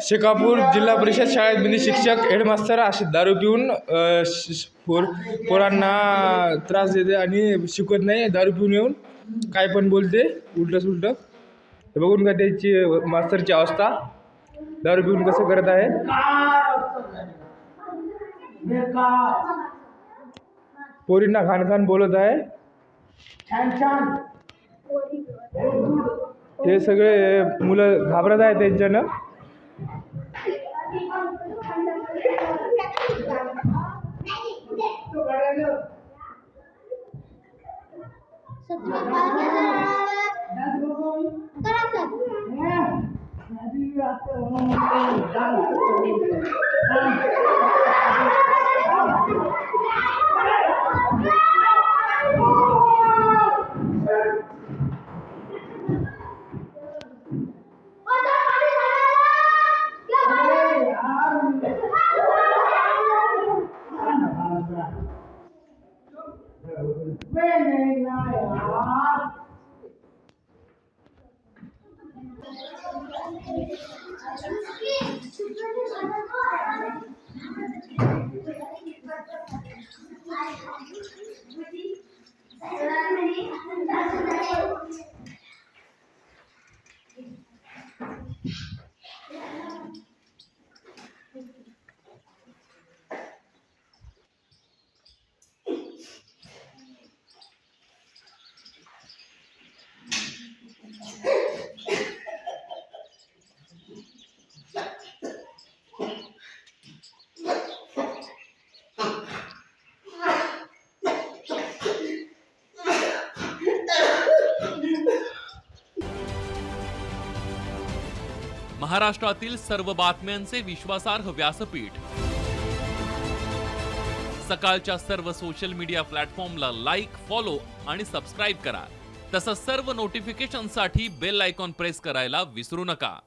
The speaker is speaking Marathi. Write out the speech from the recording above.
शेकापूर जिल्हा परिषद शाळेत शिक्षक हेडमास्तर असे दारू पिऊन पोरांना त्रास देते आणि शिकवत नाही. दारू पिऊन येऊन काय पण बोलते उलट सुलट. हे बघून का त्याची मास्तरची अवस्था, दारू पिऊन कसं करत आहे. पोरींना खान खान बोलत आहे. हे सगळे मुलं घाबरत आहे त्यांच्यानं. महाराष्ट्रातील सर्व बातम्यांचे विश्वासार्ह व्यासपीठ. सकाळच्या सर्व सोशल मीडिया प्लॅटफॉर्मला लाईक, फॉलो आणि सबस्क्राईब करा. तसंच सर्व नोटिफिकेशनसाठी बेल आयकॉन प्रेस करायला विसरू नका.